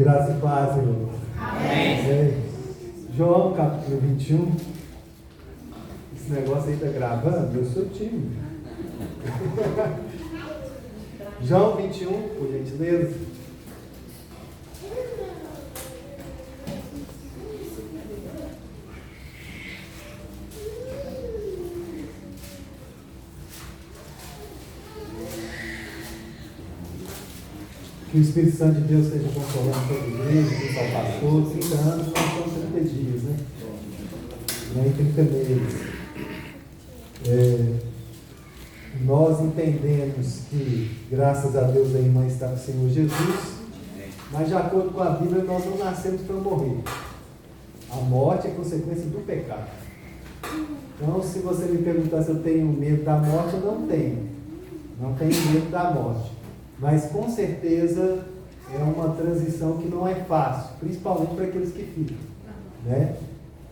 Graça e paz, irmão. Amém. João, capítulo 21. Esse negócio aí está gravando? Eu sou tímido. João 21, por gentileza. Que o Espírito Santo de Deus esteja consolando toda a igreja, que o pastor, 30 anos, não são 30 dias, né? Nem 30 meses. Nós entendemos que, graças a Deus, a irmã está com o Senhor Jesus, mas de acordo com a Bíblia, nós não nascemos para morrer. A morte é consequência do pecado. Então, se você me perguntar se eu tenho medo da morte, eu não tenho. Não tenho medo da morte. Mas com certeza é uma transição que não é fácil, principalmente para aqueles que ficam, né?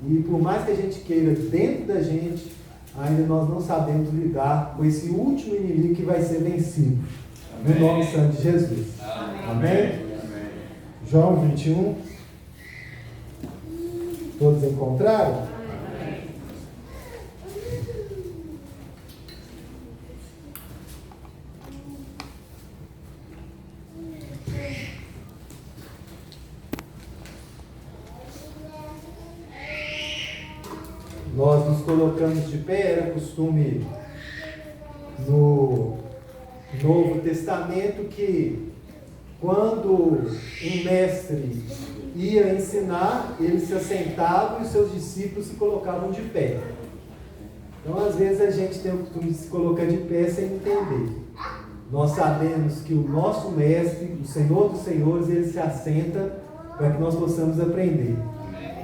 E por mais que a gente queira dentro da gente, ainda nós não sabemos lidar com esse último inimigo que vai ser vencido. Amém. No nome santo de Jesus. Amém? Amém? João 21. Todos encontraram? Nós nos colocamos de pé, era costume no Novo Testamento que quando um mestre ia ensinar, ele se assentava e os seus discípulos se colocavam de pé. Então, às vezes, a gente tem o costume de se colocar de pé sem entender. Nós sabemos que o nosso mestre, o Senhor dos Senhores, ele se assenta para que nós possamos aprender.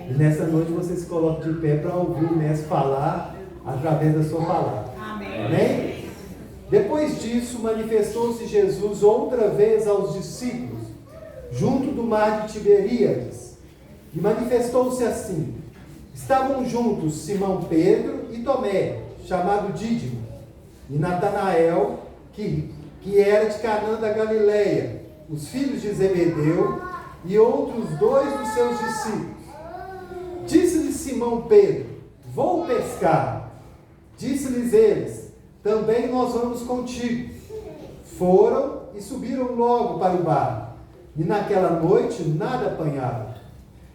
E nessa noite você se coloca de pé para ouvir o mestre falar através da sua palavra. Amém? Amém? Depois disso, manifestou-se Jesus outra vez aos discípulos, junto do mar de Tiberíades. E manifestou-se assim: estavam juntos Simão Pedro e Tomé, chamado Dídimo, e Natanael, que era de Canaã da Galileia, os filhos de Zebedeu, e outros dois dos seus discípulos. Disse-lhe Simão Pedro: vou pescar. Disse-lhes eles: também nós vamos contigo. Foram e subiram logo para o barco, e naquela noite nada apanharam.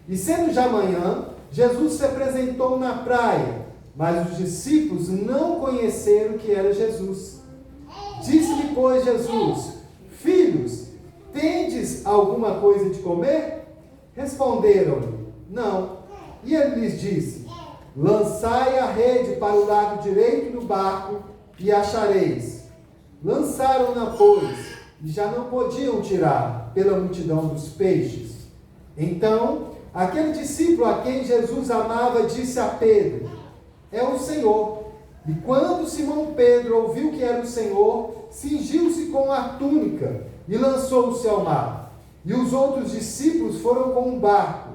E sendo já manhã, Jesus se apresentou na praia, mas os discípulos não conheceram que era Jesus. Disse-lhe, pois, Jesus: filhos, tendes alguma coisa de comer? Responderam-lhe: não. E ele lhes disse: lançai a rede para o lado direito do barco e achareis. Lançaram-na, pois, e já não podiam tirar pela multidão dos peixes. Então, aquele discípulo a quem Jesus amava disse a Pedro: é o Senhor. E quando Simão Pedro ouviu que era o Senhor, cingiu-se com a túnica e lançou-se ao mar. E os outros discípulos foram com o barco,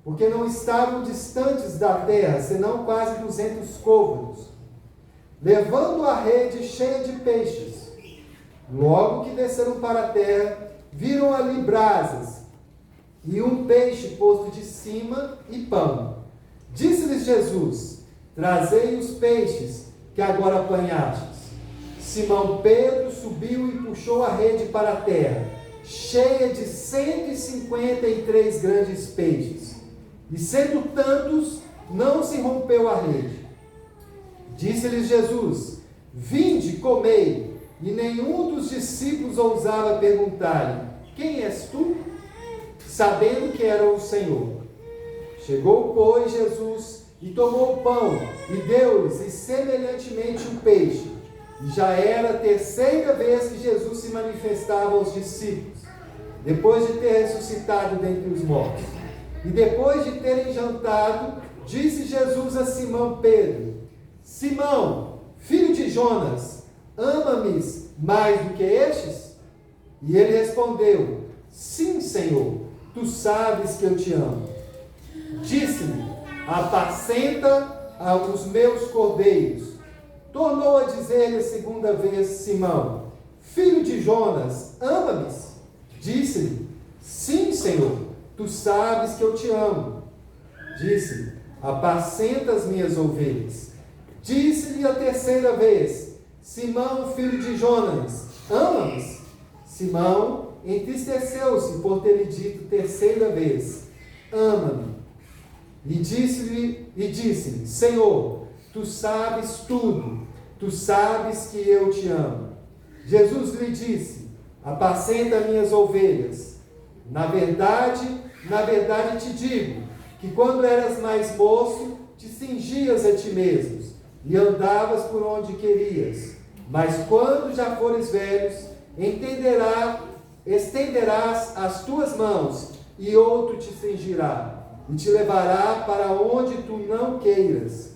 porque não estavam distantes da terra, senão quase 200 côvados, levando a rede cheia de peixes. Logo que desceram para a terra, viram ali brasas, e um peixe posto de cima e pão. Disse-lhes Jesus: trazei os peixes que agora apanhastes. Simão Pedro subiu e puxou a rede para a terra, cheia de 153 grandes peixes. E sendo tantos, não se rompeu a rede. Disse-lhes Jesus: vinde, comei. E nenhum dos discípulos ousava perguntar-lhe: quem és tu? Sabendo que era o Senhor. Chegou, pois, Jesus e tomou o pão e deu-lhes, e semelhantemente o peixe. E já era a terceira vez que Jesus se manifestava aos discípulos, depois de ter ressuscitado dentre os mortos. E depois de terem jantado, disse Jesus a Simão Pedro: Simão, filho de Jonas, ama-me mais do que estes? E ele respondeu: sim, Senhor, tu sabes que eu te amo. Disse-lhe: apacenta os meus cordeiros. Tornou a dizer-lhe a segunda vez: Simão, filho de Jonas, ama-me? Disse-lhe: sim, Senhor, tu sabes que eu te amo. Disse-lhe: apacenta as minhas ovelhas. Disse-lhe a terceira vez: Simão, filho de Jonas, ama-me? Simão entristeceu-se por ter lhe dito terceira vez: ama-me. E disse-lhe: Senhor, tu sabes tudo, tu sabes que eu te amo. Jesus lhe disse: apacenta minhas ovelhas. Na verdade te digo, que quando eras mais moço, te cingias a ti mesmo, e andavas por onde querias. Mas quando já fores velhos, estenderás as tuas mãos, e outro te cingirá, e te levará para onde tu não queiras.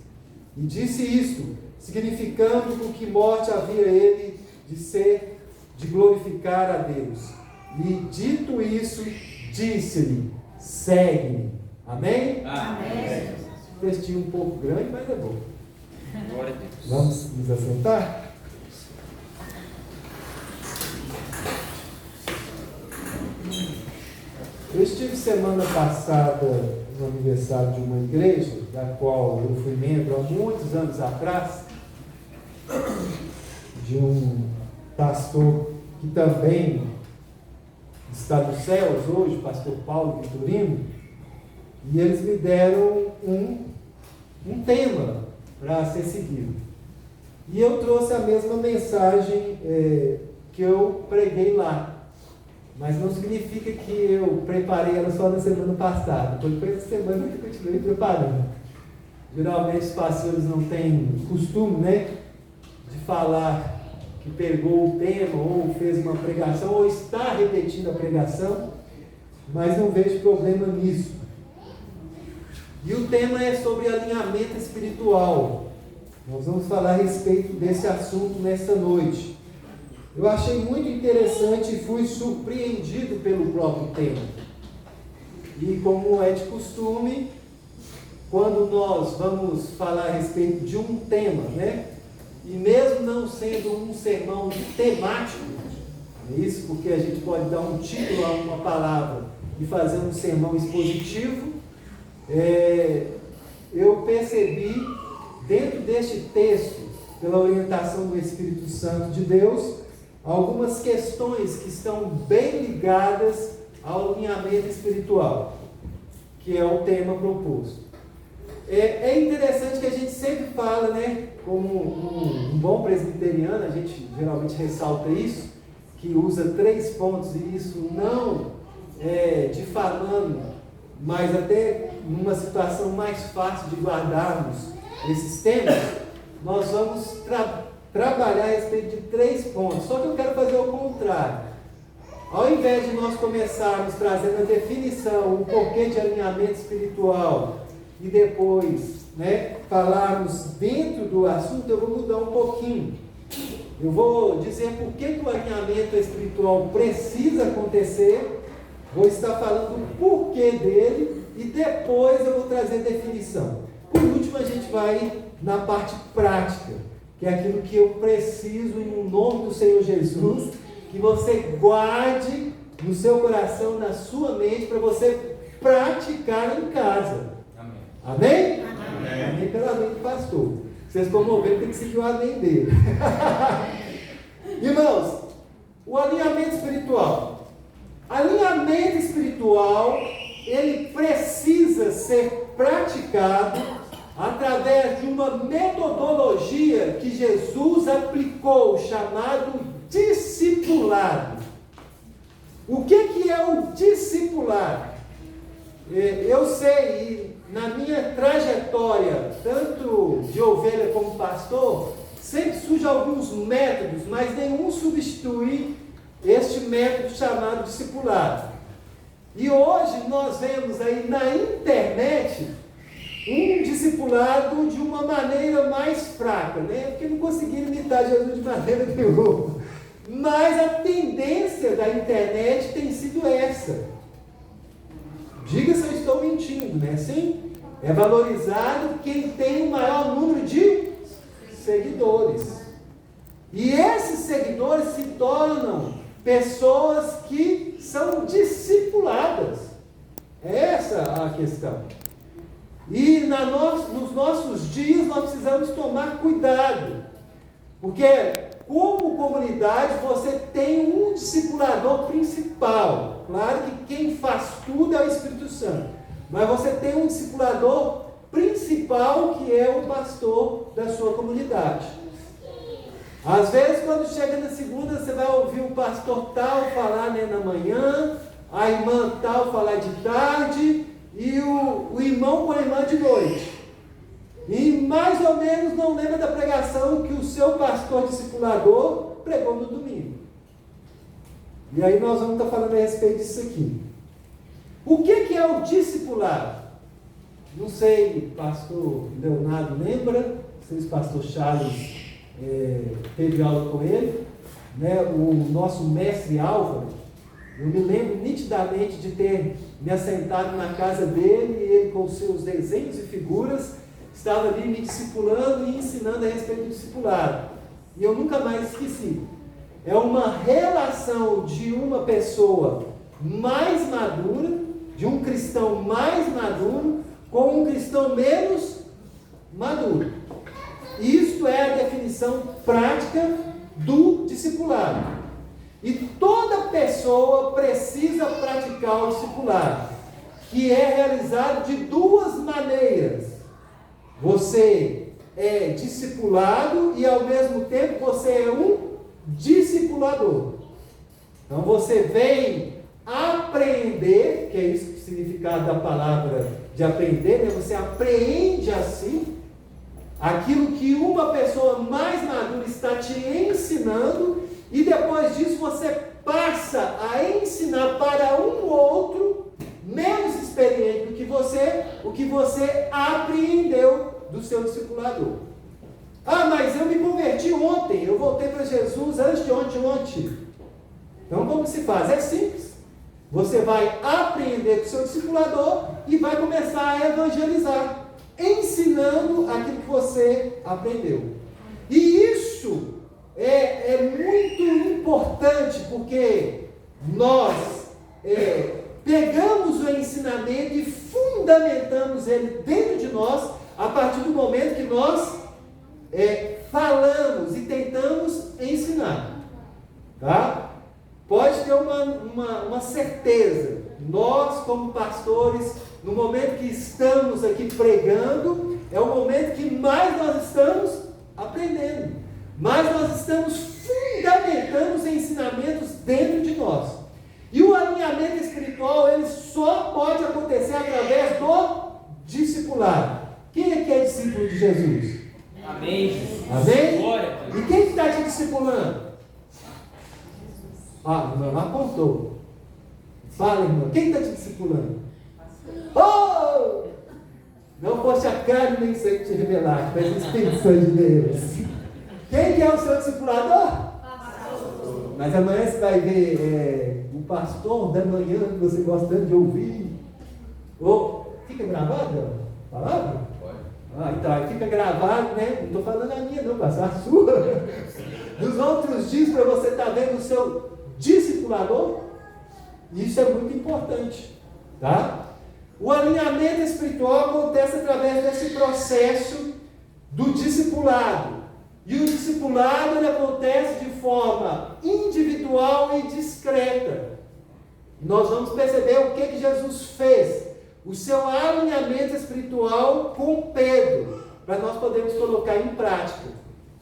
E disse isto, significando com que morte havia ele de glorificar a Deus. E dito isso, disse-lhe: segue-me. Amém? Amém. Textinho um pouco grande, mas é bom. Glória a Deus. Vamos nos assentar? Eu estive semana passada no aniversário de uma igreja, da qual eu fui membro há muitos anos atrás, de um pastor que também está nos céus hoje, o pastor Paulo Vitorino, e eles me deram um tema para ser seguido. E eu trouxe a mesma mensagem que eu preguei lá. Mas não significa que eu preparei ela só na semana passada. Depois da semana que eu continuei preparando. Geralmente os pastores não têm costume, de falar que pegou o tema, ou fez uma pregação, ou está repetindo a pregação, mas não vejo problema nisso. E o tema é sobre alinhamento espiritual. Nós vamos falar a respeito desse assunto nesta noite. Eu achei muito interessante e fui surpreendido pelo próprio tema. E como é de costume, quando nós vamos falar a respeito de um tema, e mesmo não sendo um sermão temático, é isso, porque a gente pode dar um título a uma palavra e fazer um sermão expositivo, eu percebi, dentro deste texto, pela orientação do Espírito Santo de Deus, algumas questões que estão bem ligadas ao alinhamento espiritual, que é o tema proposto. É interessante que a gente sempre fala, como um bom presbiteriano, a gente geralmente ressalta isso, que usa 3 pontos, e isso não difamando, mas até numa situação mais fácil de guardarmos esses temas, nós vamos trabalhar a respeito de 3 pontos. Só que eu quero fazer o contrário. Ao invés de nós começarmos trazendo a definição, o porquê de alinhamento espiritual, e depois falarmos dentro do assunto, eu vou mudar um pouquinho. Eu vou dizer por que o alinhamento espiritual precisa acontecer, vou estar falando do porquê dele, e depois eu vou trazer definição. Por último, a gente vai na parte prática, que é aquilo que eu preciso, no nome do Senhor Jesus, que você guarde no seu coração, na sua mente, para você praticar em casa. Amém? Amém? Amém pela mente do pastor. Vocês estão movendo, tem que seguir o amém dele. Irmãos, o alinhamento espiritual. Alinhamento espiritual, ele precisa ser praticado através de uma metodologia que Jesus aplicou, chamado discipulado. O que é o discipulado? Eu sei, na minha trajetória, tanto de ovelha como pastor, sempre surgem alguns métodos, mas nenhum substitui este método chamado discipulado. E hoje nós vemos aí na internet um discipulado de uma maneira mais fraca, porque não conseguiram imitar Jesus de maneira nenhuma. Mas a tendência da internet tem sido essa. Diga se eu estou mentindo, Sim? É valorizado quem tem o maior número de seguidores. E esses seguidores se tornam pessoas que são discipuladas. É essa a questão. E nos nossos dias nós precisamos tomar cuidado, porque como comunidade você tem um discipulador principal. Claro que quem faz tudo é o Espírito Santo, mas você tem um discipulador principal que é o pastor da sua comunidade. Às vezes quando chega na segunda você vai ouvir o pastor tal falar, né, na manhã, a irmã tal falar de tarde e o irmão com a irmã de noite. E mais ou menos não lembra da pregação que o seu pastor discipulador pregou no domingo. E aí nós vamos estar falando a respeito disso aqui. O que é o discipulado? Não sei, pastor Leonardo lembra, não sei se o pastor Charles teve aula com ele, né? O nosso mestre Álvaro, eu me lembro nitidamente de ter me assentado na casa dele e ele com seus desenhos e figuras estava ali me discipulando e ensinando a respeito do discipulado. E eu nunca mais esqueci. É uma relação de uma pessoa mais madura, de um cristão mais maduro, com um cristão menos maduro. Isto é a definição prática do discipulado. E toda pessoa precisa praticar o discipulado, que é realizado de duas maneiras. Você é discipulado e ao mesmo tempo você é um discipulador. Então você vem aprender, que é isso que o significado da palavra de aprender, né? Você aprende assim aquilo que uma pessoa mais madura está te ensinando, e depois disso você passa a ensinar para um outro menos experiente do que você, o que você apreendeu do seu discipulador. Ah, mas eu me converti ontem, eu voltei para Jesus antes de ontem. Então como se faz? É simples. Você vai aprender com o seu discipulador e vai começar a evangelizar, ensinando aquilo que você aprendeu. E isso é muito importante, porque nós pegamos o ensinamento e fundamentamos ele dentro de nós a partir do momento que nós falamos e tentamos ensinar. Tá? Pode ter uma certeza, nós como pastores, no momento que estamos aqui pregando, é o momento que mais nós estamos aprendendo, mais nós estamos fundamentando os ensinamentos dentro de nós. E o alinhamento espiritual, ele só pode acontecer através do discipulado. Quem é que é discípulo de Jesus? Amém. Amém? Glória. E quem está te discipulando? Ah, não apontou. Fala, irmão, quem está te discipulando? Oh! Não fosse a carne nem sangue te revelar, mas o Espírito Santo de Deus. Quem que é o seu discipulador? Mas amanhã você vai ver o pastor da manhã que você gosta tanto de ouvir. Fica gravado a palavra? Pode. Então, fica gravado, né? Não estou falando a minha não, mas a sua. Nos outros dias, para você estar vendo o seu discipulador, isso é muito importante, tá? O alinhamento espiritual acontece através desse processo do discipulado. E o discipulado ele acontece de forma individual e discreta. Nós vamos perceber o que Jesus fez, o seu alinhamento espiritual com Pedro, para nós podermos colocar em prática,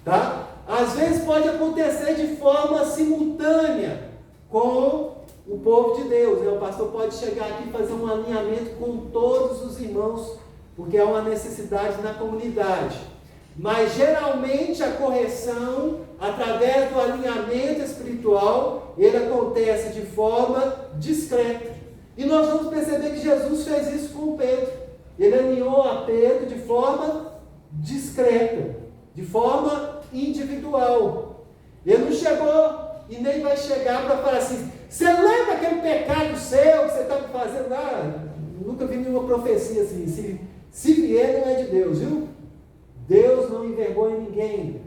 tá? Às vezes pode acontecer de forma simultânea com o povo de Deus, né? O pastor pode chegar aqui e fazer um alinhamento com todos os irmãos, porque há uma necessidade na comunidade. Mas geralmente a correção, através do alinhamento espiritual, ele acontece de forma discreta. E nós vamos perceber que Jesus fez isso com Pedro. Ele alinhou a Pedro de forma discreta, de forma individual. Ele não chegou e nem vai chegar para falar assim: você lembra aquele pecado seu que você estava fazendo lá? Nunca vi nenhuma profecia assim. Se vier, não é de Deus, viu? Deus não envergonha ninguém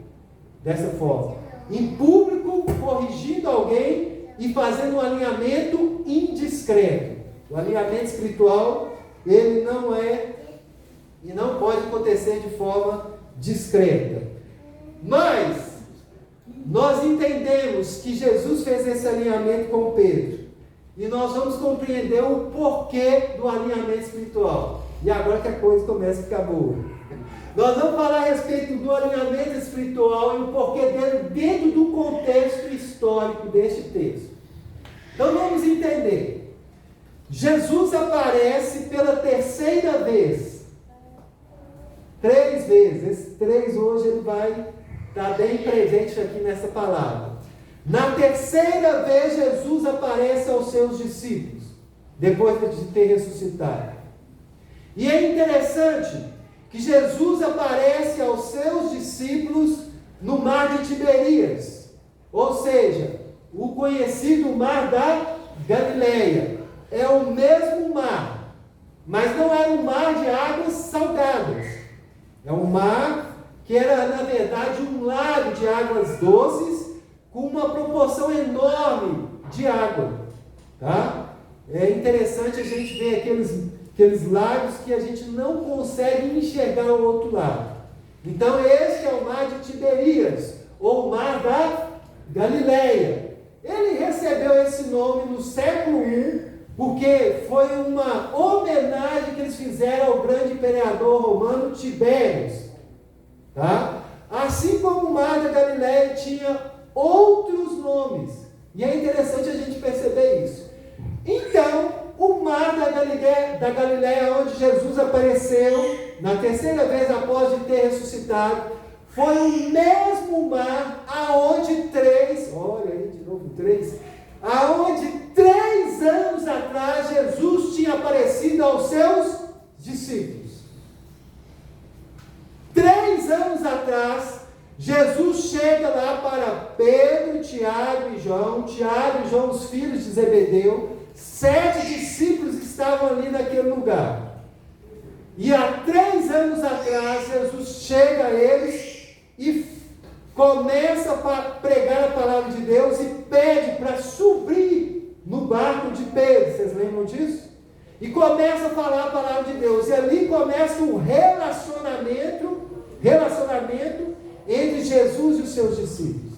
dessa forma. Em público, corrigindo alguém e fazendo um alinhamento indiscreto. O alinhamento espiritual, ele não é e não pode acontecer de forma discreta. Mas nós entendemos que Jesus fez esse alinhamento com Pedro. E nós vamos compreender o porquê do alinhamento espiritual. E agora que a coisa começa a ficar boa. Nós vamos falar a respeito do alinhamento espiritual e o porquê dele dentro do contexto histórico deste texto. Então vamos entender. Jesus aparece pela terceira vez. 3 vezes. Esse 3 hoje ele vai estar bem presente aqui nessa palavra. Na terceira vez Jesus aparece aos seus discípulos, depois de ter ressuscitado. E é interessante que Jesus aparece aos seus discípulos no mar de Tiberíades, ou seja, o conhecido mar da Galileia. É o mesmo mar, mas não era um mar de águas salgadas. É um mar que era, na verdade, um lago de águas doces, com uma proporção enorme de água. Tá? É interessante a gente ver aqueles lagos que a gente não consegue enxergar o outro lado. Então este é o mar de Tiberíades, ou o mar da Galileia. Ele recebeu esse nome no século I, porque foi uma homenagem que eles fizeram ao grande imperador romano Tibérios. Tá? Assim como o mar da Galileia tinha outros nomes. E é interessante a gente perceber isso. Então, o mar da Galileia, onde Jesus apareceu, na terceira vez após de ter ressuscitado, foi o mesmo mar aonde 3 anos atrás Jesus tinha aparecido aos seus discípulos. 3 anos atrás, Jesus chega lá para Pedro, Tiago e João, os filhos de Zebedeu. 7 discípulos estavam ali naquele lugar. E há 3 anos atrás, Jesus chega a eles e começa a pregar a palavra de Deus e pede para subir no barco de Pedro. Vocês lembram disso? E começa a falar a palavra de Deus. E ali começa um relacionamento entre Jesus e os seus discípulos.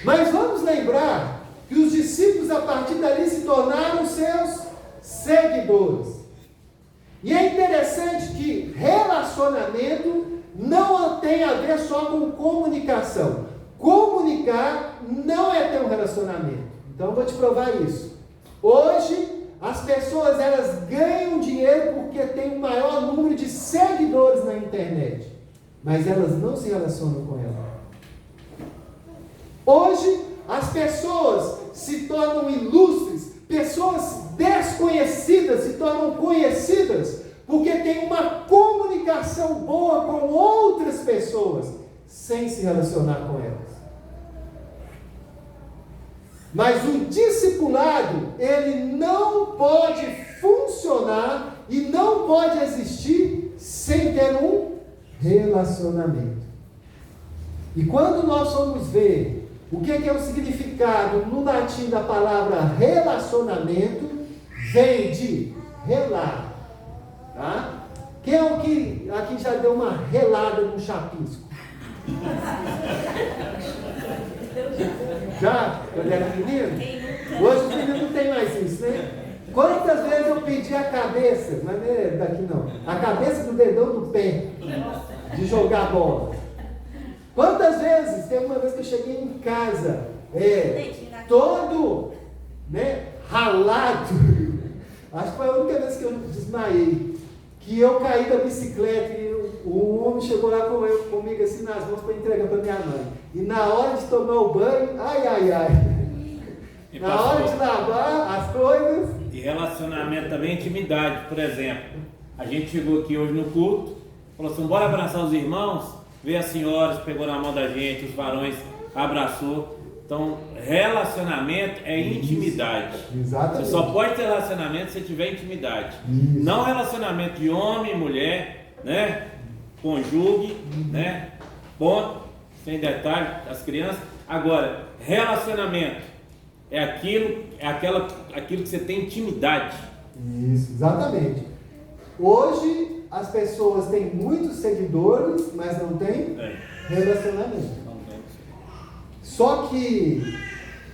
Mas vamos lembrar que os discípulos a partir dali se tornaram seus seguidores. E é interessante que relacionamento não tem a ver só com comunicação. Comunicar não é ter um relacionamento. Então eu vou te provar isso. Hoje as pessoas elas ganham dinheiro porque tem um maior número de seguidores na internet, mas elas não se relacionam com ela. Hoje as pessoas se tornam ilustres, pessoas desconhecidas se tornam conhecidas porque tem uma comunicação boa com outras pessoas, sem se relacionar com elas. Mas o discipulado, ele não pode funcionar e não pode existir sem ter um relacionamento. E quando nós vamos ver o que é o significado no latim da palavra relacionamento, vem de relar. Tá? Quem é o que aqui já deu uma relada no chapisco? Já? Quando era menino? Hoje os meninos não tem mais isso, né? Quantas vezes eu pedi a cabeça, mas não é daqui não, a cabeça do dedão do pé, de jogar bola. Quantas vezes, teve uma vez que eu cheguei em casa, todo, ralado, acho que foi a única vez que eu desmaiei, que eu caí da bicicleta e o homem chegou lá comigo assim nas mãos para entregar para minha mãe. E na hora de tomar o banho, na hora de lavar as coisas. E relacionamento também, intimidade. Por exemplo, a gente chegou aqui hoje no culto, falou assim, bora abraçar os irmãos, veio as senhoras, pegou na mão da gente, os varões abraçou. Então, relacionamento é intimidade. Exatamente. Você só pode ter relacionamento se tiver intimidade. Isso. Não relacionamento de homem e mulher, conjugue, ponto, sem detalhe, as crianças. Agora, relacionamento é aquilo que você tem intimidade. Isso, exatamente. Hoje as pessoas têm muitos seguidores, mas não têm relacionamento. Só que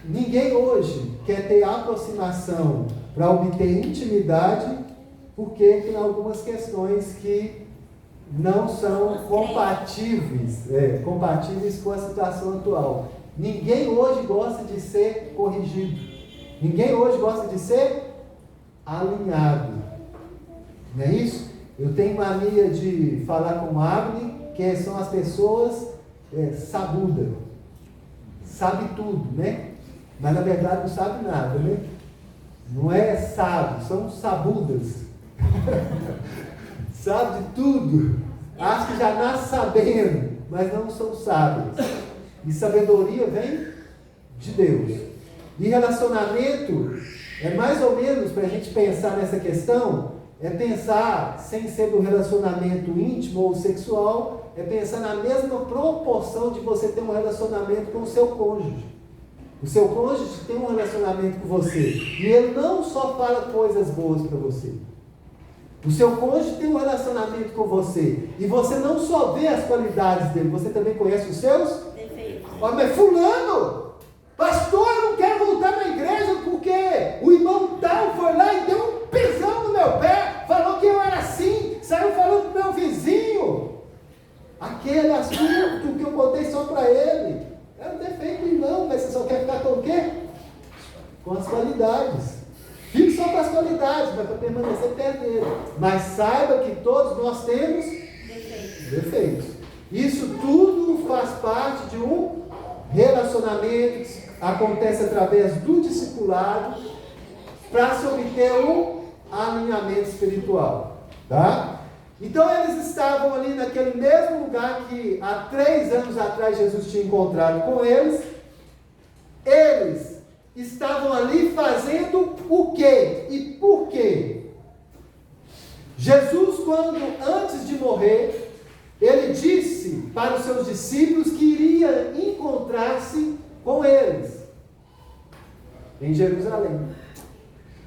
ninguém hoje quer ter aproximação para obter intimidade, porque tem algumas questões que não são compatíveis com a situação atual. Ninguém hoje gosta de ser corrigido. Ninguém hoje gosta de ser alinhado. Não é isso? Eu tenho mania de falar com Agni, que são as pessoas sabudas. Sabe tudo, né? Mas na verdade não sabe nada, né? Não é sábio, são sabudas. Sabe de tudo. Acho que já nasce sabendo, mas não são sábios. E sabedoria vem de Deus. E relacionamento é mais ou menos, para a gente pensar nessa questão, é pensar, sem ser do relacionamento íntimo ou sexual, é pensar na mesma proporção de você ter um relacionamento com o seu cônjuge. O seu cônjuge tem um relacionamento com você, e ele não só fala coisas boas para você. O seu cônjuge tem um relacionamento com você, e você não só vê as qualidades dele, você também conhece os seus defeitos. Olha, mas fulano, pastor, eu não quero voltar na igreja porque o irmão tal foi lá e deu um pisão no meu pé, falou que eu era assim, saiu falando pro meu vizinho. Aquele assunto que eu contei só para ele, era um defeito do irmão, mas você só quer ficar com o quê? Com as qualidades. Fique só com as qualidades, mas para permanecer perto dele. Mas saiba que todos nós temos defeitos. Isso tudo faz parte de um relacionamento, acontece através do discipulado, para se obter um alinhamento espiritual. Tá? Então eles estavam ali naquele mesmo lugar que há 3 anos atrás Jesus tinha encontrado com eles. Eles estavam ali fazendo o quê? E por quê? Jesus, antes de morrer, ele disse para os seus discípulos que iria encontrar-se com eles em Jerusalém.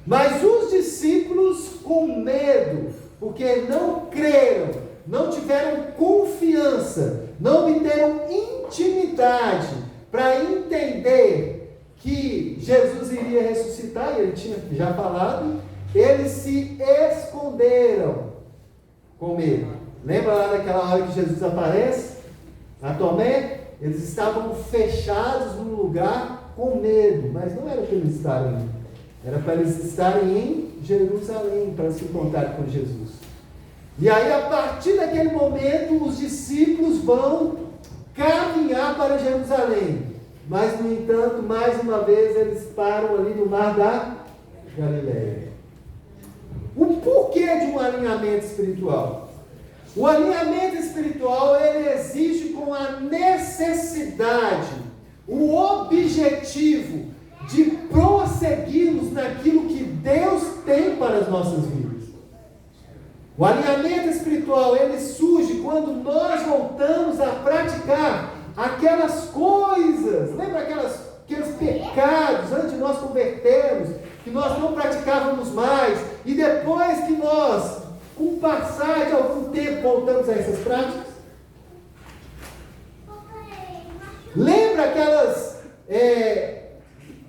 Mas os discípulos, com medo, porque não creram, não tiveram confiança, não obteram intimidade para entender que Jesus iria ressuscitar, e ele tinha já falado, eles se esconderam com medo. Lembra lá daquela hora que Jesus aparece a Tomé? Eles estavam fechados num lugar com medo, mas não era para eles estarem, era para eles estarem em Jerusalém, para se encontrarem com Jesus. E aí, a partir daquele momento, os discípulos vão caminhar para Jerusalém. Mas, no entanto, mais uma vez, eles param ali no mar da Galileia. O porquê de um alinhamento espiritual? O alinhamento espiritual, ele exige com a necessidade, o objetivo de prosseguirmos naquilo que Deus tem para as nossas vidas. O alinhamento espiritual, ele surge quando nós voltamos a praticar aquelas coisas, lembra aqueles pecados, antes de nós convertermos, que nós não praticávamos mais, e depois que nós, com o passar de algum tempo, voltamos a essas práticas? Lembra aquelas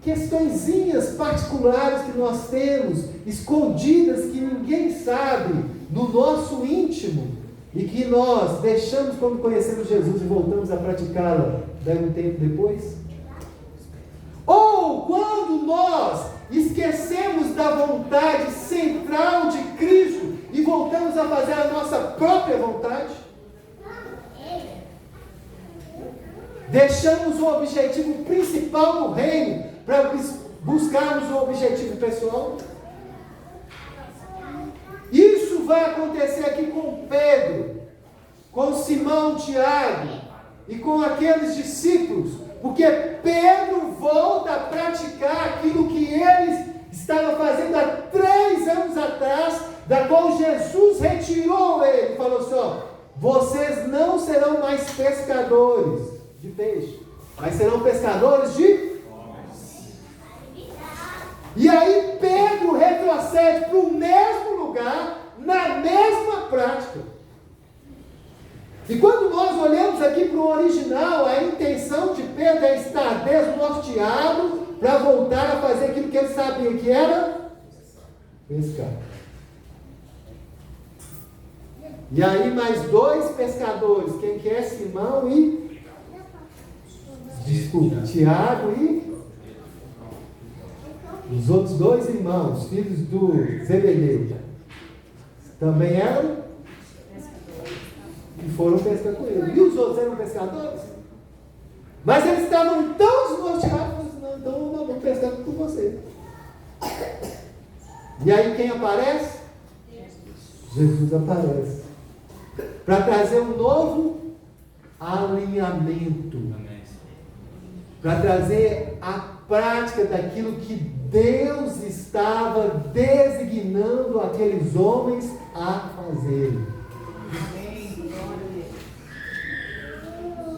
questõezinhas particulares que nós temos, escondidas, que ninguém sabe, no nosso íntimo, e que nós deixamos quando conhecemos Jesus e voltamos a praticá-la um tempo depois? Ou quando nós esquecemos da vontade central de Cristo e voltamos a fazer a nossa própria vontade? Deixamos o objetivo principal do reino para buscarmos o objetivo pessoal? Isso vai acontecer aqui com Pedro, com Simão, Tiago e com aqueles discípulos, porque Pedro volta a praticar aquilo que eles estavam fazendo há 3 anos atrás, da qual Jesus retirou ele, falou assim: ó, vocês não serão mais pescadores de peixe, mas serão pescadores de homens. E aí Pedro retrocede para o mesmo lugar, na mesma prática. E quando nós olhamos aqui para o original, a intenção de Pedro é estar desnorteado para voltar a fazer aquilo que ele sabia que era pescar. E aí mais 2 pescadores, quem que é? Simão e... Desculpa, Tiago e... Os outros 2 irmãos, filhos do Zebedeu, também eram e foram pescar com ele. E os outros eram pescadores? Mas eles estavam tão desnorteados, então nós vamos pescar com você. E aí quem aparece? Jesus aparece. Para trazer um novo alinhamento. Para trazer a prática daquilo que Deus estava designando aqueles homens a fazerem.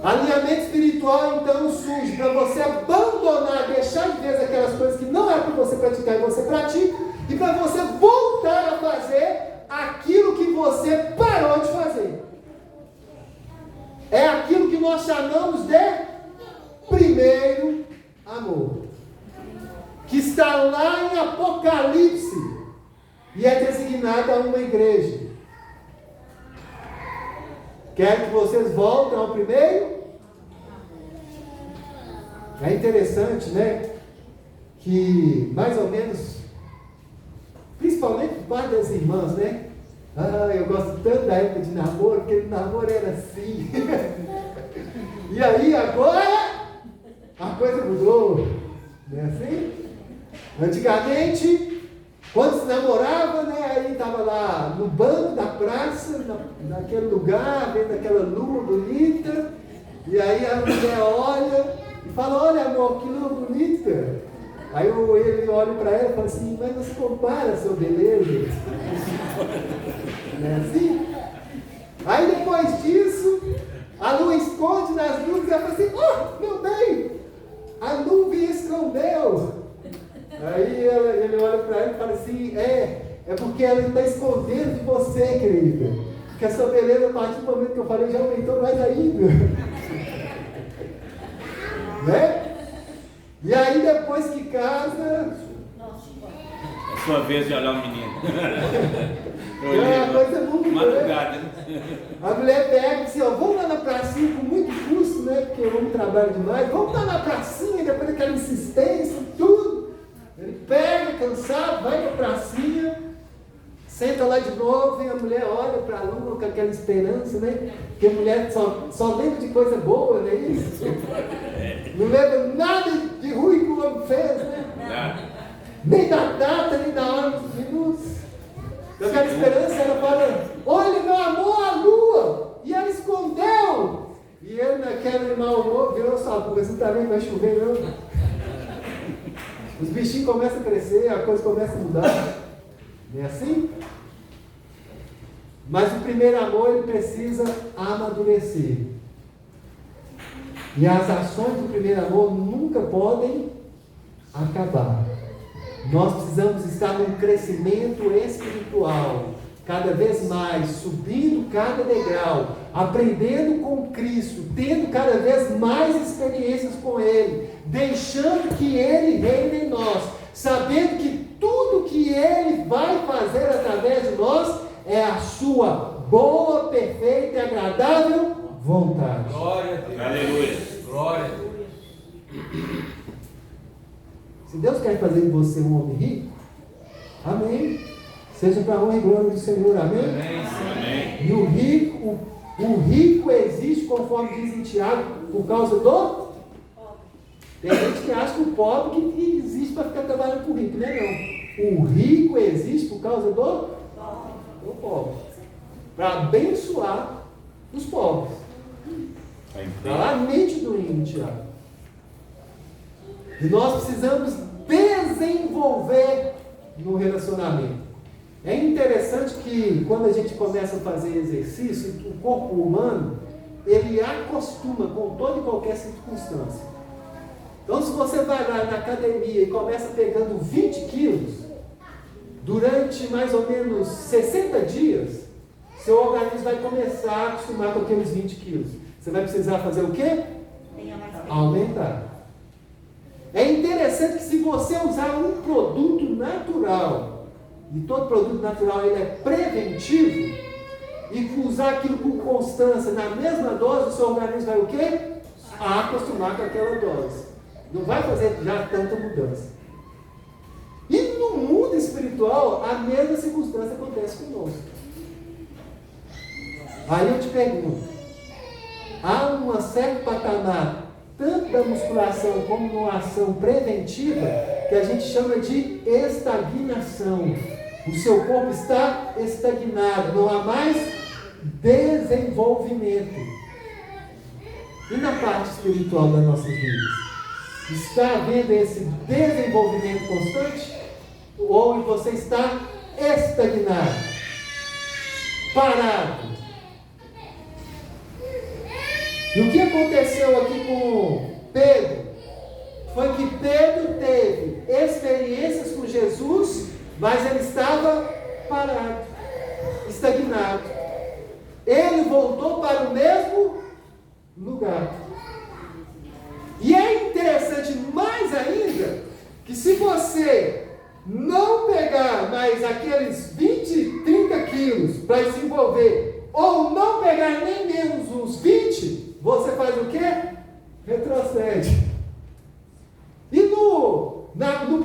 Alinhamento espiritual então surge para você abandonar, deixar de ver aquelas coisas que não é para você praticar e você pratica, e para você voltar a fazer aquilo que você parou de fazer. É aquilo que nós chamamos de primeiro amor, que está lá em Apocalipse e é designado a uma igreja. Quero que vocês voltem ao primeiro. É interessante, né? Que mais ou menos, principalmente por parte das irmãs, né? Eu gosto tanto da época de namoro, porque o namoro era assim. E aí agora a coisa mudou. Não é assim? Antigamente, quando se namorava, né, aí estava lá no banco da praça, naquele lugar, vendo aquela lua bonita, e aí a mulher olha e fala: olha amor, que lua bonita. Aí ele olha para ela e fala assim: mas não se compara, seu beleza. Não é assim? Aí depois disso, a lua esconde nas nuvens e ela fala assim: oh, meu bem, a nuvem escondeu. Aí ele olha para ela e fala assim: é porque ela está escondendo de você, querida. Porque a sua beleza, a partir do momento que eu falei, já aumentou mais ainda. Né? E aí depois que casa... É sua vez de olhar o menino. A coisa muda, madrugada, né? A mulher pega e diz: ó, vamos lá na pracinha com muito custo, né? Porque o homem trabalha demais. Vamos lá na pracinha, depois daquela insistência, tudo. Ele pega, cansado, vai para a pracinha, senta lá de novo, e a mulher olha para a lua com aquela esperança, né? Porque a mulher só lembra de coisa boa, não é isso? Não lembra nada de ruim que o homem fez, né? Nem da data, nem da hora dos minutos. Com aquela esperança, ela fala: olha, meu amor, a lua! E ela escondeu! E ele, naquele mau humor, virou sua boca: você não está vendo que vai chover, não? Os bichinhos começam a crescer, a coisa começa a mudar. Não é assim? Mas o primeiro amor, ele precisa amadurecer. E as ações do primeiro amor nunca podem acabar. Nós precisamos estar num crescimento espiritual, cada vez mais, subindo cada degrau, aprendendo com Cristo, tendo cada vez mais experiências com Ele, deixando que Ele reine em nós, sabendo que tudo que Ele vai fazer através de nós é a sua boa, perfeita e agradável vontade. Glória a Deus. Aleluia. Glória a Deus. Se Deus quer fazer de você um homem rico, amém. Seja para a honra e glória do Senhor, amém. Amém. E o rico existe, conforme diz em Tiago, por causa do... Tem gente que acha que o pobre que existe para ficar trabalhando com o rico, não é não. O rico existe por causa do pobre. Para abençoar os pobres. Está lá a mente do índio, Tiago. E nós precisamos desenvolver no relacionamento. É interessante que quando a gente começa a fazer exercício, o corpo humano, ele acostuma com toda e qualquer circunstância. Então, se você vai lá na academia e começa pegando 20 quilos, durante mais ou menos 60 dias, seu organismo vai começar a acostumar com aqueles 20 quilos. Você vai precisar fazer o quê? Aumentar. É interessante que se você usar um produto natural, e todo produto natural ele é preventivo, e usar aquilo com constância na mesma dose, o seu organismo vai o quê? Acostumar com aquela dose. Não vai fazer já tanta mudança. E no mundo espiritual, a mesma circunstância acontece conosco. Aí eu te pergunto, há um certo patamar, tanto da musculação como numa ação preventiva, que a gente chama de estagnação. O seu corpo está estagnado, não há mais desenvolvimento. E na parte espiritual das nossas vidas? Está havendo esse desenvolvimento constante? Ou você está estagnado, parado? E o que aconteceu aqui com Pedro? Foi que Pedro teve experiências com Jesus, mas ele estava parado, estagnado. Ele voltou para o mesmo lugar. E é interessante mais ainda, que se você não pegar mais aqueles 20, 30 quilos para desenvolver, ou não pegar nem menos uns 20, você faz o quê? Retrocede. E no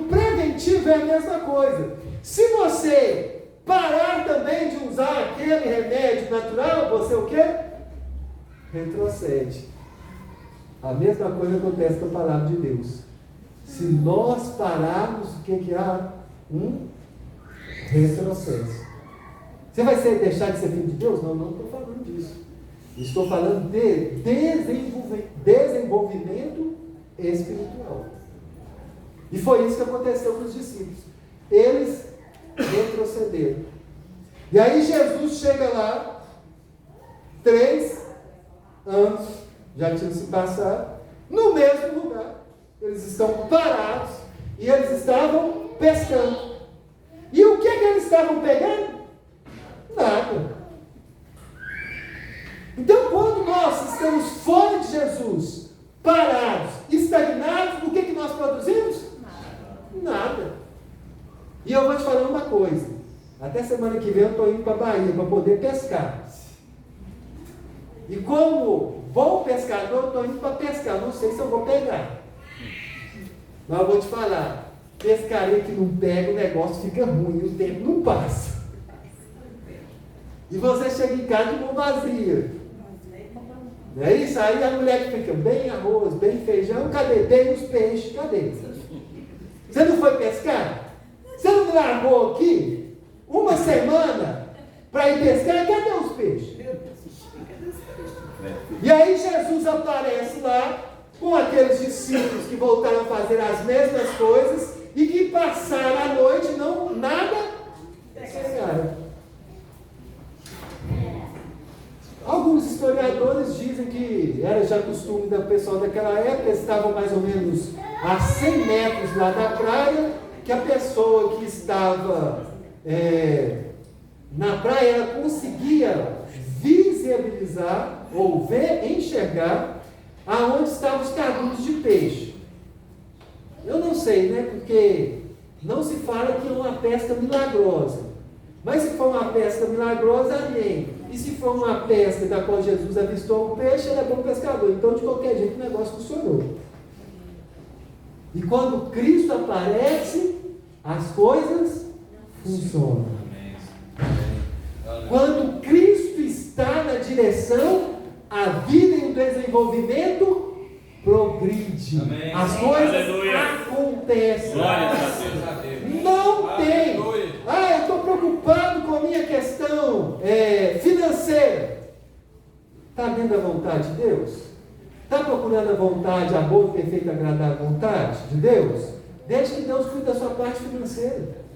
preventivo é a mesma coisa. Se você parar também de usar aquele remédio natural, você o quê? Retrocede. A mesma coisa acontece com a palavra de Deus. Se nós pararmos, o que há? Um retrocesso. Você vai deixar de ser filho de Deus? Não, não estou falando disso. Estou falando de desenvolvimento espiritual. E foi isso que aconteceu com os discípulos. Eles retrocederam. E aí Jesus chega lá, 3 anos já tinham se passado, no mesmo lugar. Eles estão parados e eles estavam pescando. E o que eles estavam pegando? Nada. Então, quando nós estamos fora de Jesus, parados, estagnados, o que nós produzimos? Nada. E eu vou te falar uma coisa. Até semana que vem eu estou indo para a Bahia para poder pescar. E como bom pescador, eu estou indo para pescar. Não sei se eu vou pegar. Mas eu vou te falar. Pescaria que não pega, o negócio fica ruim. O tempo não passa. E você chega em casa de mão vazia. Não é isso? Aí a mulher fica bem arroz, bem feijão. Cadê? Bem os peixes. Cadê? Você não foi pescar? Você não largou aqui uma semana para ir pescar? Cadê os peixes? E aí Jesus aparece lá com aqueles discípulos que voltaram a fazer as mesmas coisas e que passaram a noite e nada pegaram. Alguns historiadores dizem que era já costume do pessoal daquela época, estavam mais ou menos a 100 metros lá da praia, que a pessoa que estava na praia, ela conseguia visibilizar ou enxergar aonde estavam os cardumes de peixe. Eu não sei, né? Porque não se fala que é uma pesca milagrosa. Mas se for uma pesca milagrosa, amém. E se for uma pesca da qual Jesus avistou um peixe, ele é bom pescador. Então, de qualquer jeito, o negócio funcionou. E quando Cristo aparece, as coisas funcionam. Quando Cristo está na direção, a vida e o desenvolvimento progride. Amém. As coisas acontecem. Não tem. Eu estou preocupado com a minha questão financeira. Está dentro da vontade de Deus? Está procurando a vontade, a boa, perfeita, agradável vontade de Deus? Deixe que Deus cuide da sua parte financeira.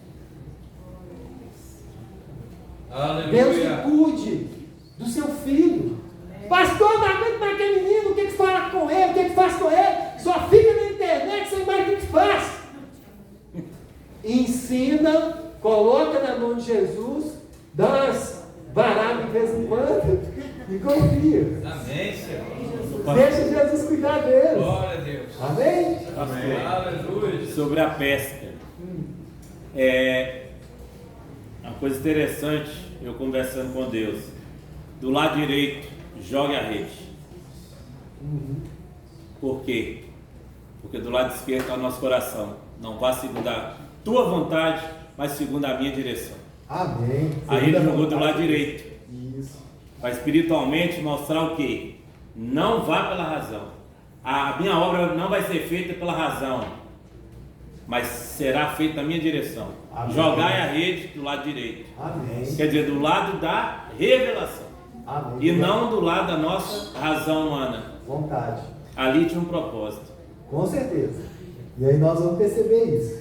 Aleluia. Deus que cuide do seu filho. Pastor, não aguento mais aquele menino, o que fala com ele, o que faz com ele? Só fica na internet. ensina, coloca na mão de Jesus, dá umas varadas de vez em quando e confia. Amém, Senhor. Deixa Jesus cuidar deles. Glória a Deus. Amém? Pastor, Aleluia. sobre a pesca. Uma coisa interessante, eu conversando com Deus. Do lado direito, jogue a rede. Por quê? Porque do lado esquerdo está o nosso coração. Não vá segundo a tua vontade, mas segundo a minha direção. Amém. Aí ele jogou do lado direito. Isso. Para espiritualmente mostrar o quê? Não vá pela razão. A minha obra não vai ser feita pela razão, mas será feita na minha direção. Amém. Jogai a rede do lado direito. Amém. Quer dizer, do lado da revelação. Amém. E não do lado da nossa razão humana. Vontade. Ali tinha um propósito. Com certeza. E aí nós vamos perceber isso.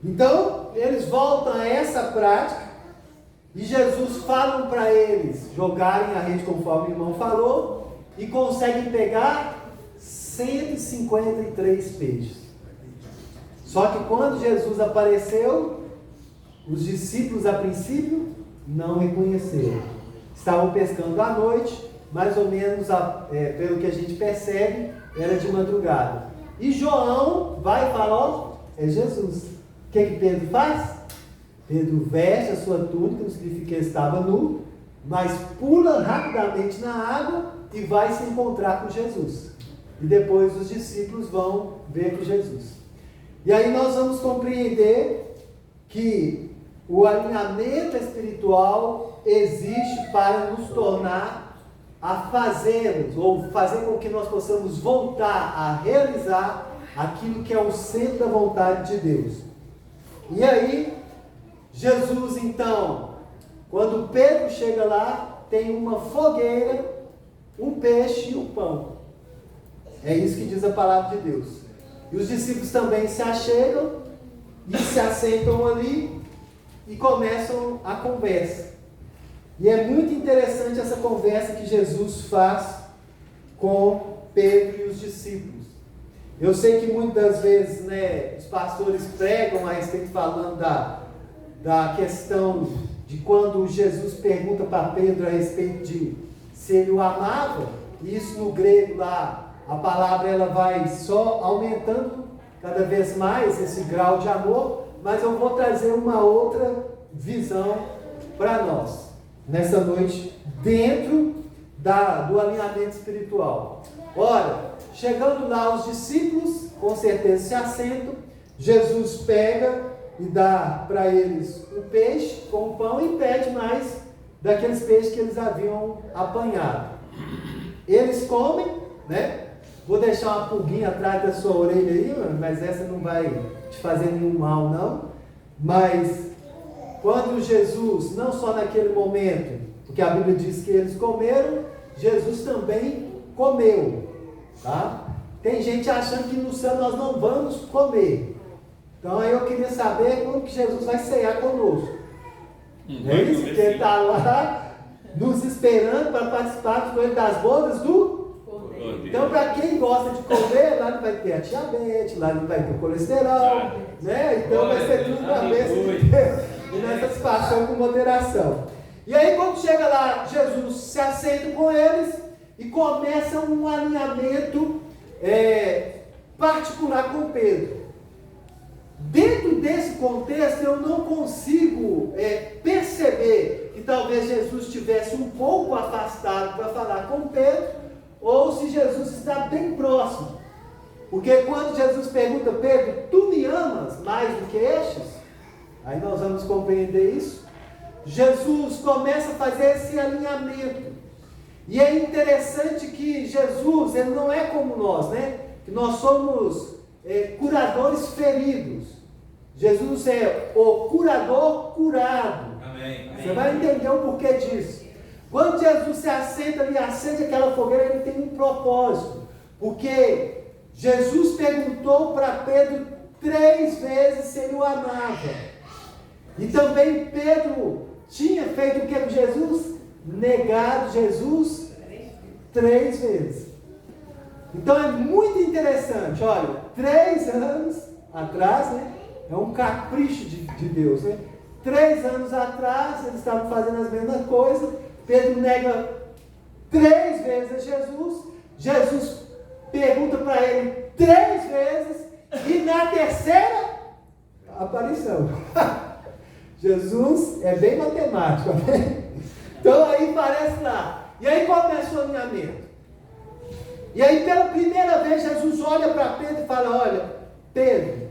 Então, eles voltam a essa prática e Jesus fala para eles jogarem a rede conforme o irmão falou e conseguem pegar 153 peixes. Só que quando Jesus apareceu, os discípulos a princípio não reconheceram. Estavam pescando à noite, mais ou menos, pelo que a gente percebe, era de madrugada. E João vai e fala, ó, é Jesus. O que Pedro faz? Pedro veste a sua túnica, não significa que ele estava nu, mas pula rapidamente na água e vai se encontrar com Jesus. E depois os discípulos vão ver com Jesus. E aí nós vamos compreender que o alinhamento espiritual existe para nos tornar a fazermos, ou fazer com que nós possamos voltar a realizar aquilo que é o centro da vontade de Deus. E aí, Jesus então, quando Pedro chega lá, tem uma fogueira, um peixe e um pão. É isso que diz a palavra de Deus. E os discípulos também se achegam e se assentam ali e começam a conversa. E é muito interessante essa conversa que Jesus faz com Pedro e os discípulos. Eu sei que muitas vezes, os pastores pregam a respeito, falando da questão de quando Jesus pergunta para Pedro a respeito de se ele o amava, e isso no grego lá, a palavra ela vai só aumentando cada vez mais esse grau de amor, mas eu vou trazer uma outra visão para nós, nessa noite, dentro do alinhamento espiritual. Ora, chegando lá os discípulos, com certeza se assentam, Jesus pega e dá para eles o peixe com o pão e pede mais daqueles peixes que eles haviam apanhado. Eles comem, Vou deixar uma pulguinha atrás da sua orelha aí, mas essa não vai te fazer nenhum mal, não. Mas quando Jesus, não só naquele momento, porque a Bíblia diz que eles comeram, Jesus também comeu, tá? Tem gente achando que no céu nós não vamos comer. Então aí eu queria saber como que Jesus vai ceiar conosco. Não é isso? Porque ele está lá nos esperando para participar das bodas do... Então, para quem gosta de comer, lá não vai ter a diabetes, lá não vai ter colesterol, Então vai ser tudo na bênção de Deus e na satisfação com moderação. E aí, quando chega lá, Jesus se assenta com eles e começa um alinhamento particular com Pedro. Dentro desse contexto, eu não consigo perceber que talvez Jesus estivesse um pouco afastado para falar com Pedro, ou se Jesus está bem próximo. Porque quando Jesus pergunta, Pedro, tu me amas mais do que estes? Aí nós vamos compreender isso. Jesus começa a fazer esse alinhamento. E é interessante que Jesus, ele não é como nós, Que nós somos curadores feridos. Jesus é o curador curado. Amém. Você vai entender o porquê disso. Quando Jesus se assenta e acende aquela fogueira, ele tem um propósito. Porque Jesus perguntou para Pedro 3 vezes se ele o amava. E também Pedro tinha feito o que com Jesus? Negado Jesus 3 vezes. Então é muito interessante. Olha, 3 anos atrás, é um capricho de Deus, né? 3 anos atrás, eles estavam fazendo as mesmas coisas. Pedro nega 3 vezes a Jesus. Jesus pergunta para ele 3 vezes. E na terceira aparição. Jesus é bem matemático, né? Então aí parece lá. E aí começa o alinhamento. E aí pela primeira vez Jesus olha para Pedro e fala: olha, Pedro,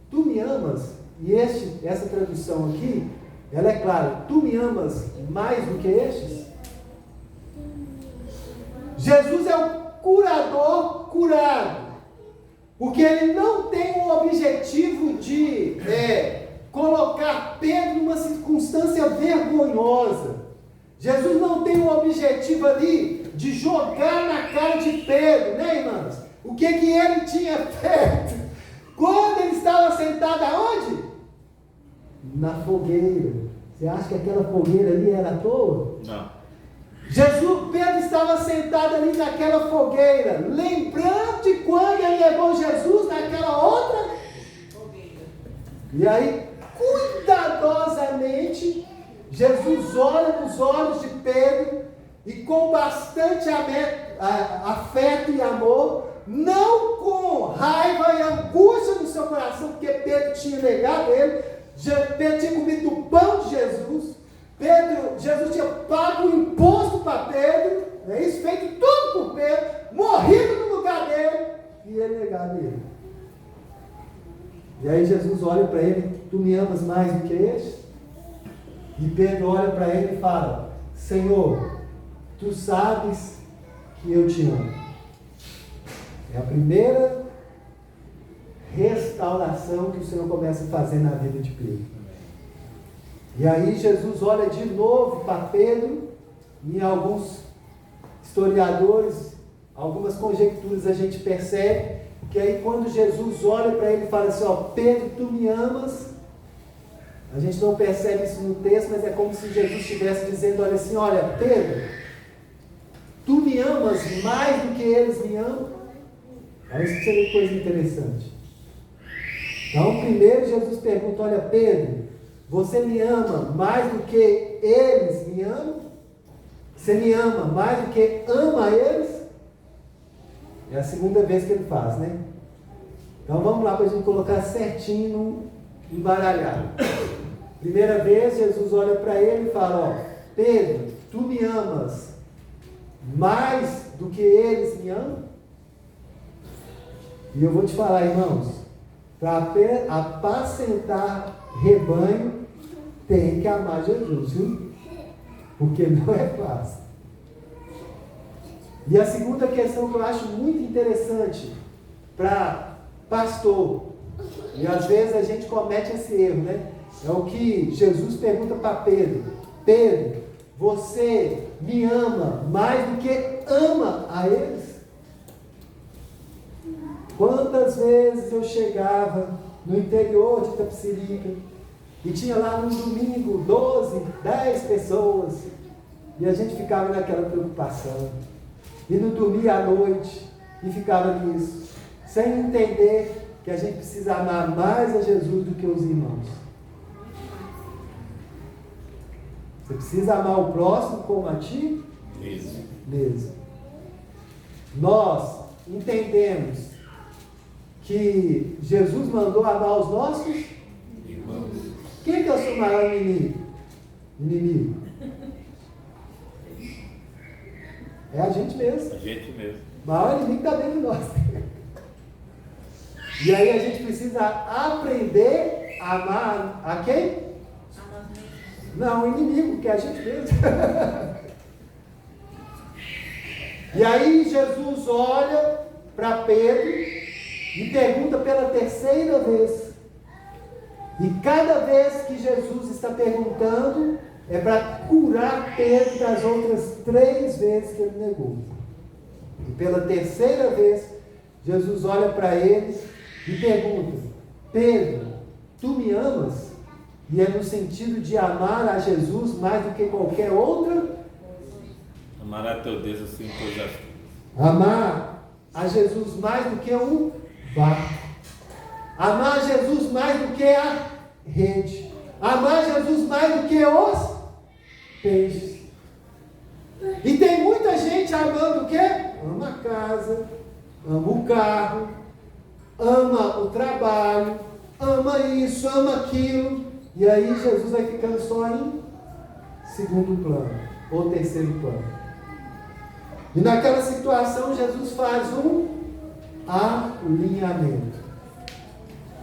tu me amas? E essa tradução aqui, ela é clara: tu me amas mais do que estes? Jesus é o curador curado. Porque ele não tem o objetivo de colocar Pedro numa circunstância vergonhosa. Jesus não tem o objetivo ali de jogar na cara de Pedro, né, irmãos? O que ele tinha feito? Quando ele estava sentado aonde? Na fogueira. Você acha que aquela fogueira ali era à toa? Não. Pedro estava sentado ali naquela fogueira, lembrando de quando ele levou Jesus naquela outra fogueira. E aí, cuidadosamente, Jesus olha nos olhos de Pedro e com bastante afeto e amor, não com raiva e angústia no seu coração, porque Pedro tinha negado ele, Pedro tinha comido o pão de Jesus. Jesus tinha pago o imposto para Pedro, é isso, feito tudo por Pedro, morrido no lugar dele, e ele negado ele. E aí Jesus olha para ele: tu me amas mais do que este? E Pedro olha para ele e fala: Senhor, tu sabes que eu te amo. É a primeira restauração que o Senhor começa a fazer na vida de Pedro. E aí Jesus olha de novo para Pedro, e em alguns historiadores, algumas conjecturas a gente percebe, que aí quando Jesus olha para ele e fala assim: ó, Pedro, tu me amas. A gente não percebe isso no texto, mas é como se Jesus estivesse dizendo: olha assim, olha, Pedro, tu me amas mais do que eles me amam. Olha, isso seria coisa interessante. Então primeiro Jesus pergunta: olha, Pedro, você me ama mais do que eles me amam? Você me ama mais do que ama eles? É a segunda vez que ele faz, né? Então vamos lá para a gente colocar certinho no embaralhado. Primeira vez, Jesus olha para ele e fala: ó, Pedro, tu me amas mais do que eles me amam? E eu vou te falar, irmãos, para apacentar rebanho, tem que amar Jesus, viu? Porque não é fácil. E a segunda questão que eu acho muito interessante para pastor, e às vezes a gente comete esse erro, né? É o que Jesus pergunta para Pedro: Pedro, você me ama mais do que ama a eles? Quantas vezes eu chegava no interior de Itapecerica e tinha lá no domingo 12, 10 pessoas, e a gente ficava naquela preocupação, e não dormia à noite, e ficava nisso, sem entender que a gente precisa amar mais a Jesus do que os irmãos. Você precisa amar o próximo como a ti mesmo. Nós entendemos que Jesus mandou amar os nossos irmãos. Quem que é o seu maior inimigo? É a gente mesmo. A gente mesmo. O maior inimigo está dentro de nós. E aí a gente precisa aprender a amar a quem? Não, o inimigo, que é a gente mesmo. E aí Jesus olha para Pedro e pergunta pela terceira vez. E cada vez que Jesus está perguntando, é para curar Pedro das outras 3 vezes que ele negou. E pela terceira vez, Jesus olha para ele e pergunta: Pedro, tu me amas? E é no sentido de amar a Jesus mais do que qualquer outra. Amar a teu Deus assim, todas as... Amar a Jesus mais do que um barco. Amar Jesus mais do que a rede. Amar Jesus mais do que os peixes. E tem muita gente amando o quê? Ama a casa, ama o carro, ama o trabalho, ama isso, ama aquilo. E aí Jesus vai ficando só em segundo plano, ou terceiro plano. E naquela situação Jesus faz um alinhamento.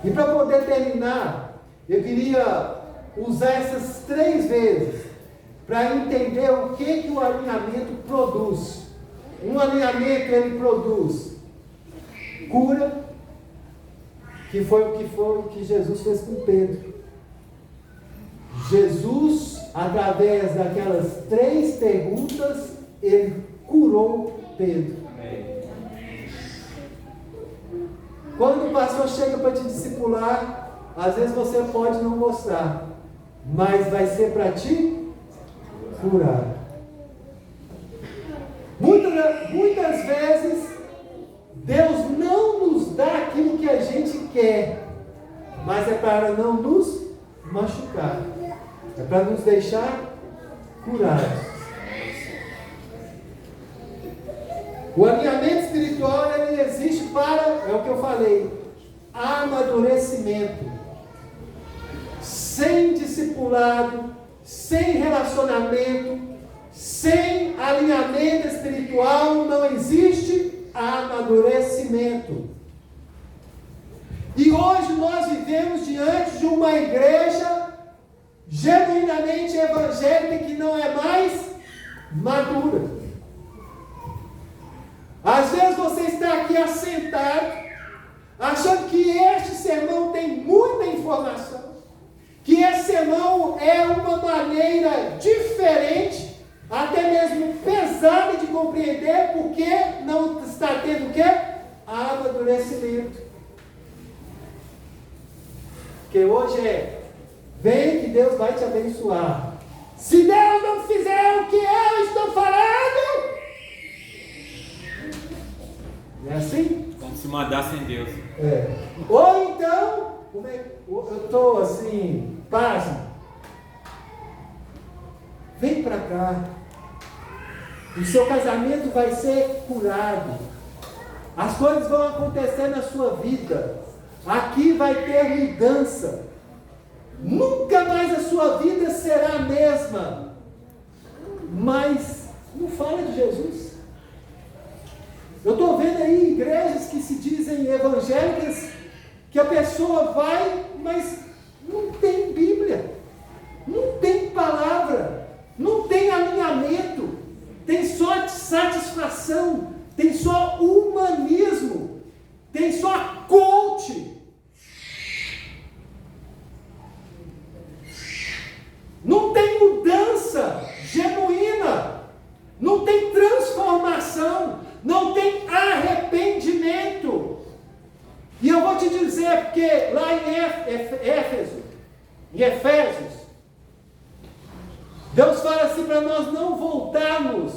E para poder terminar, eu queria usar essas 3 vezes para entender o que o alinhamento produz. Um alinhamento ele produz cura, que foi o que Jesus fez com Pedro. Jesus, através daquelas 3 perguntas, ele curou Pedro. Quando o pastor chega para te discipular, às vezes você pode não gostar, mas vai ser para te curar. Muitas vezes, Deus não nos dá aquilo que a gente quer, mas é para não nos machucar, é para nos deixar curados. O alinhamento espiritual ele existe para, é o que eu falei, amadurecimento. Sem discipulado, sem relacionamento, sem alinhamento espiritual, não existe amadurecimento. E hoje nós vivemos diante de uma igreja genuinamente evangélica que não é mais madura. Às vezes você está aqui assentado, achando que este sermão tem muita informação, que esse sermão é uma maneira diferente, até mesmo pesada de compreender, porque não está tendo o quê? Amadurecimento. Porque hoje vem que Deus vai te abençoar. Se Deus não fizer o que eu estou falando, não é assim? Como se mandasse em Deus. Ou então, eu estou assim, pasmo. Vem para cá. O seu casamento vai ser curado. As coisas vão acontecer na sua vida. Aqui vai ter mudança. Nunca mais a sua vida será a mesma. Mas não fala de Jesus. Eu estou vendo aí igrejas que se dizem evangélicas, que a pessoa vai, mas não tem Bíblia, não tem palavra, não tem alinhamento, tem só satisfação, tem só humanismo, tem só coach. Não tem mudança genuína, não tem transformação, não tem arrependimento. E eu vou te dizer, porque lá em Efésios, Deus fala assim para nós não voltarmos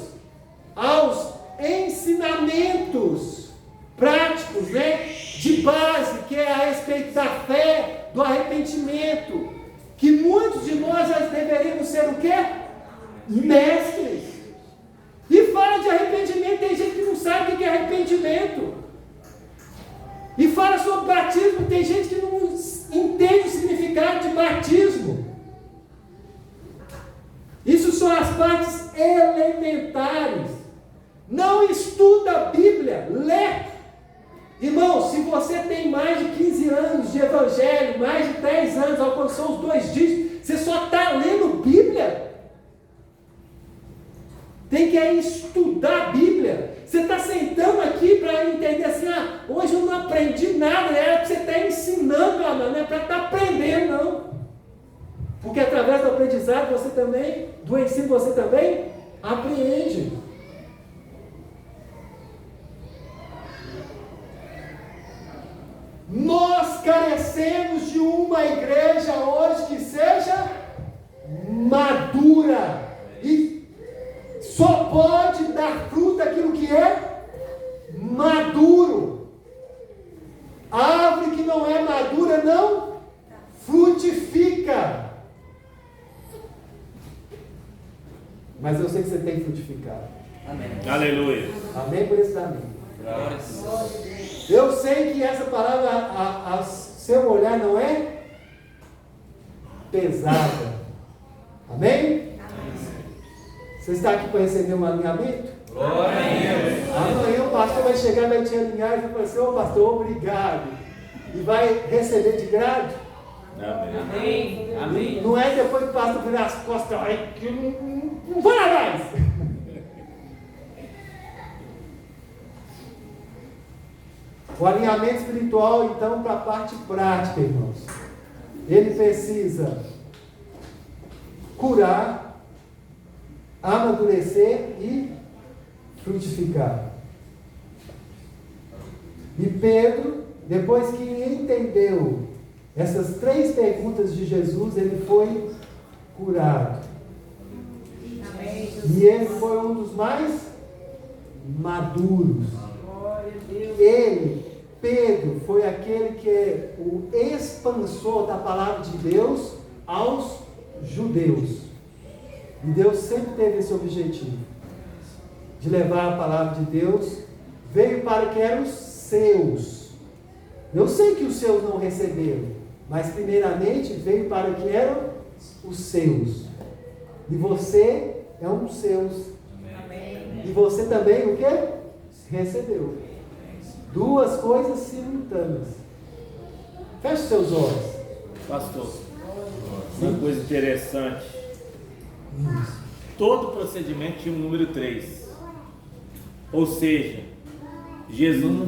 aos ensinamentos práticos, de base, que é a respeito da fé, do arrependimento, que muitos de nós já deveríamos ser o quê? Mestres. E fala de arrependimento, tem gente que não sabe o que é arrependimento. E fala sobre batismo, tem gente que não entende o significado de batismo. Isso são as partes elementares. Não estuda a Bíblia, lê. Irmão, se você tem mais de 15 anos de evangelho, mais de 10 anos, alcançou os 2 dígitos, você só está lendo Bíblia. Tem que estudar a Bíblia. Você está sentando aqui para entender assim, hoje eu não aprendi nada, é que você está ensinando, não é para estar aprendendo, não. Porque através do aprendizado você também, do ensino você também aprende. Nós carecemos de uma igreja hoje que seja madura e só pode dar fruto aquilo que é maduro. A árvore que não é madura também frutificar. Amém. Aleluia. Amém por esse amém. Glórias. Eu sei que essa palavra, a seu olhar, não é pesada. Amém? Você está aqui para receber um alinhamento? Glória a Deus. Amanhã o pastor vai chegar e vai te alinhar e vai falar assim: ô pastor, obrigado. E vai receber de grado. Amém. Amém. Amém. Não é depois que o pastor virar as costas, ai, que eu não vou lá mais. O alinhamento espiritual, então, para a parte prática, irmãos. Ele precisa curar, amadurecer e frutificar. E Pedro, depois que entendeu essas 3 perguntas de Jesus, ele foi curado. Amém. E ele foi um dos mais maduros. Glória a Deus. Ele, Pedro, foi aquele que é o expansor da palavra de Deus aos judeus. E Deus sempre teve esse objetivo, de levar a palavra de Deus. Veio para que eram os seus. Eu sei que os seus não receberam, mas primeiramente veio para que eram os seus. E você é um dos seus. Amém. E você também o quê? Recebeu. 2 coisas simultâneas. Feche seus olhos. Pastor, uma coisa interessante. Todo procedimento tinha um número 3. Ou seja, Jesus não